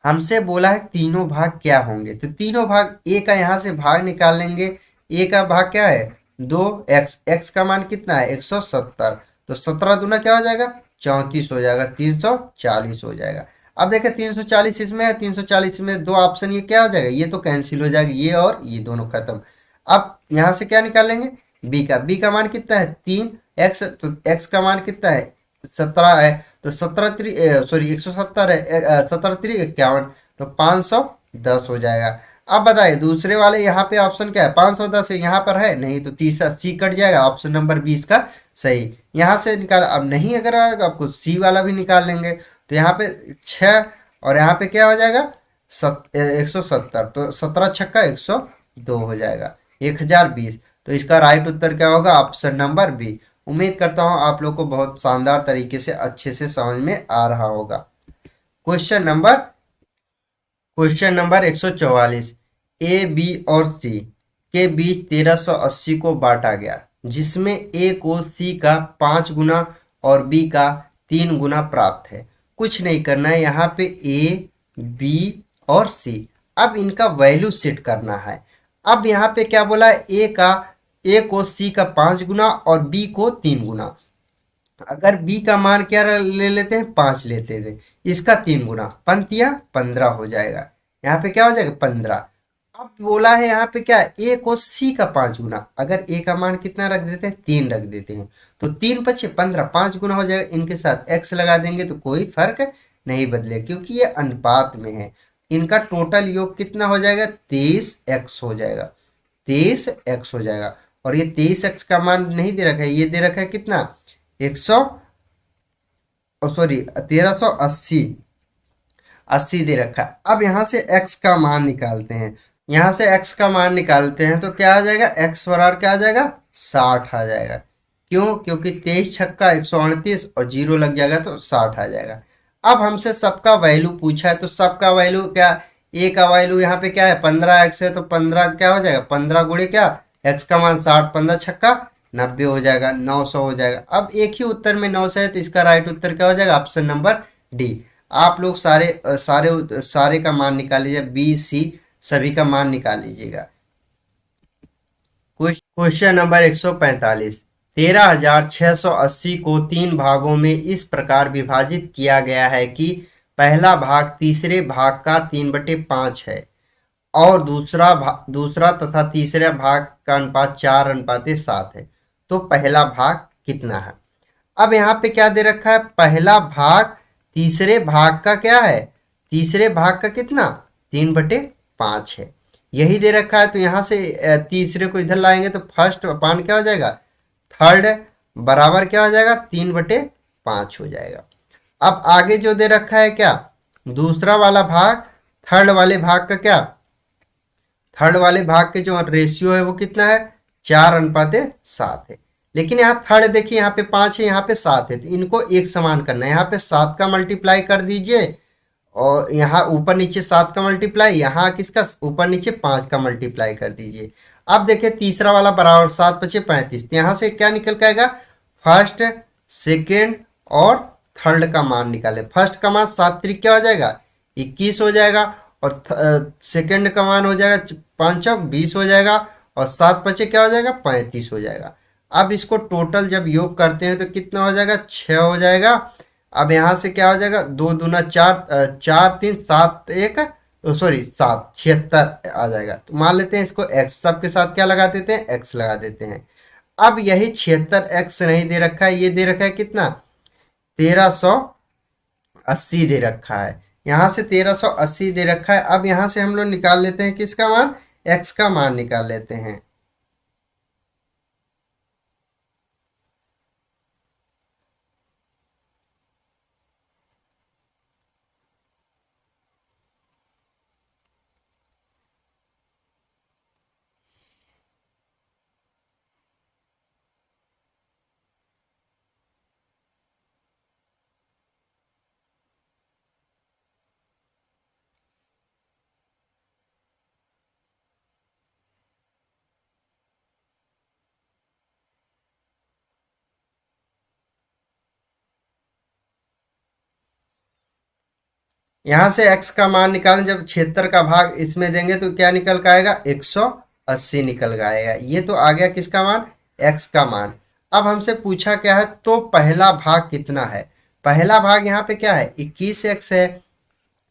हमसे बोला है तीनों भाग क्या होंगे, तो तीनों भाग ए का यहाँ से भाग निकाल लेंगे। ए का भाग क्या है 2x, x का मान कितना है 170, तो 17 दूना क्या हो जाएगा 34 हो जाएगा, 340 हो जाएगा। अब देखें 340 इसमें है, 340 में 2 ऑप्शन, ये क्या हो जाएगा ये तो कैंसिल हो जाएगा, ये और ये दोनों खत्म। अब यहाँ से क्या निकालेंगे b का मान कितना है 3x, तो x का मान कितना है 17 है, तो 170 है, 17×3 = 51, तो 510 हो जाएगा। अब बताइए दूसरे वाले यहाँ पे ऑप्शन क्या है 510 है, यहाँ पर है नहीं, तो तीसरा सी कट जाएगा, ऑप्शन नंबर 20 का सही। यहाँ से निकाल, अब नहीं अगर आएगा आपको सी वाला भी निकाल लेंगे। तो यहाँ पे 6 और यहाँ पे क्या हो जाएगा 170, तो 17 छक्का 102 हो जाएगा 1020। तो इसका राइट उत्तर क्या होगा ऑप्शन नंबर बी। उम्मीद करता हूँ आप लोग को बहुत शानदार तरीके से अच्छे से समझ में आ रहा होगा। क्वेश्चन नंबर 144, ए बी और सी के बीच 1380 को बांटा गया, जिसमें ए को सी का 5 गुना और बी का 3 गुना प्राप्त है। कुछ नहीं करना है, यहाँ पे ए बी और सी। अब इनका वैल्यू सेट करना है। अब यहाँ पे क्या बोला है, ए को सी का 5 गुना और बी को 3 गुना। अगर बी का मान क्या ले लेते हैं, 5 लेते थे, इसका 3 गुना, पंतिया 15 हो जाएगा। यहाँ पे क्या हो जाएगा, 15। अब बोला है यहाँ पे क्या, ए को सी का 5 गुना। अगर ए का मान कितना रख देते हैं, 3 रख देते हैं, तो 3 पचे 15, 5 गुना हो जाएगा। इनके साथ एक्स लगा देंगे तो कोई फर्क नहीं बदलेगा, क्योंकि ये अनुपात में है। इनका टोटल योग कितना हो जाएगा, 23x हो जाएगा, 23x हो जाएगा। और ये 23x का मान नहीं दे रखा है, ये दे रखा है कितना, 100, सॉरी 1380, 80 दे रखा है। अब यहाँ से x का मान निकालते हैं। यहाँ से x का मान निकालते हैं तो क्या आ जाएगा, x बराबर क्या आ जाएगा, 60 आ जाएगा। क्यों, क्योंकि 23 छक्का 138 और जीरो लग जाएगा तो 60 आ जाएगा। अब हमसे सबका वैल्यू पूछा है, तो सबका वैल्यू क्या, a का वैल्यू यहाँ पे क्या है, 15x है, तो 15 क्या हो जाएगा, 15 गुणे क्या, x का मान 60, 15 छक्का 90 हो जाएगा, 900 हो जाएगा। अब एक ही उत्तर में 900 है, तो इसका राइट उत्तर क्या हो जाएगा, ऑप्शन नंबर डी। आप लोग सारे का मान निकाल लीजिए, बी सी सभी का मान निकाल लीजिएगा। क्वेश्चन नंबर 145, 13,680 को 3 भागों में इस प्रकार विभाजित किया गया है कि पहला भाग तीसरे भाग का 3/5 है और दूसरा तथा तीसरे भाग का अनुपात 4:7 है, तो पहला भाग कितना है। अब यहाँ पे क्या दे रखा है, पहला भाग तीसरे भाग का क्या है, तीसरे भाग का कितना, 3/5 है, यही दे रखा है। तो यहाँ से तीसरे को इधर लाएंगे तो फर्स्ट अपान क्या हो जाएगा, थर्ड बराबर क्या हो जाएगा, 3/5 हो जाएगा। अब आगे जो दे रखा है क्या, दूसरा वाला भाग थर्ड वाले भाग का क्या, थर्ड वाले भाग के जो रेशियो है वो कितना है, 4:7 है। लेकिन यहाँ थर्ड देखिए, यहाँ पे 5 है, यहाँ पे 7 है, तो इनको एक समान करना है। यहाँ पे 7 का मल्टीप्लाई कर दीजिए और यहाँ ऊपर नीचे 7 का मल्टीप्लाई, यहाँ किसका ऊपर नीचे 5 का मल्टीप्लाई कर दीजिए। अब देखिए तीसरा वाला बराबर 7 पचे 35, तो यहाँ से क्या निकल के आएगा, फर्स्ट सेकेंड और थर्ड का मान निकाले। फर्स्ट का मान 7 त्रिक क्या हो जाएगा, 21 हो जाएगा, और सेकेंड का मान हो जाएगा 5 चौक 20 हो जाएगा, और 7 पचे क्या हो जाएगा, 35 हो जाएगा। अब इसको टोटल जब योग करते हैं तो कितना हो जाएगा, 6 हो जाएगा। अब यहाँ से क्या हो जाएगा, 2 दूना 4, 4 3 7 1, सॉरी 7 76 आ जाएगा। तो मान लेते हैं इसको x, सबके साथ क्या लगा देते हैं, x लगा देते हैं। अब यही 76x नहीं दे रखा है, ये दे रखा है कितना, 1380 दे रखा है। यहाँ से 1380 दे रखा है। अब यहाँ से हम लोग निकाल लेते हैं किसका मान, x का मान निकाल लेते हैं। यहाँ से x का मान निकालें, जब 76 का भाग इसमें देंगे तो क्या निकल के आएगा, 180 निकल के आएगा। ये तो आ गया किसका मान, x का मान। अब हमसे पूछा क्या है, तो पहला भाग कितना है। पहला भाग यहाँ पे क्या है, 21x है,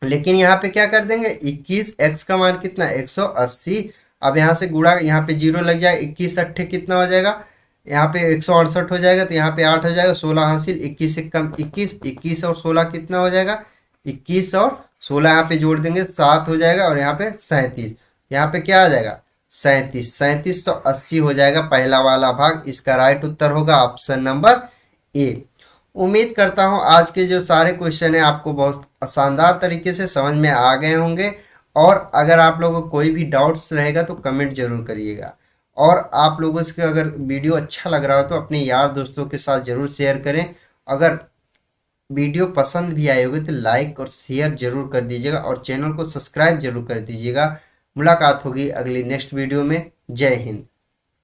लेकिन यहाँ पे क्या कर देंगे, 21x का मान कितना, 180। अब यहाँ से गुणा, यहाँ पे जीरो लग जाए, 21 अट्ठे कितना हो जाएगा, यहाँ पे 168 हो जाएगा, तो यहाँ पे 8 हो जाएगा, 16 हासिल, 21 से कम 21, 21 और 16 कितना हो जाएगा, 21 और 16 यहाँ पे जोड़ देंगे 7 हो जाएगा, और यहाँ पे 37, यहाँ पे क्या आ जाएगा, 3780 हो जाएगा पहला वाला भाग। इसका राइट उत्तर होगा ऑप्शन नंबर ए। उम्मीद करता हूँ आज के जो सारे क्वेश्चन है आपको बहुत शानदार तरीके से समझ में आ गए होंगे। और अगर आप लोगों को कोई भी डाउट्स रहेगा तो कमेंट जरूर करिएगा। और आप लोगों से अगर वीडियो अच्छा लग रहा हो तो अपने यार दोस्तों के साथ जरूर शेयर करें। अगर वीडियो पसंद भी आए होगी तो लाइक और शेयर जरूर कर दीजिएगा, और चैनल को सब्सक्राइब जरूर कर दीजिएगा। मुलाकात होगी अगली नेक्स्ट वीडियो में। जय हिंद।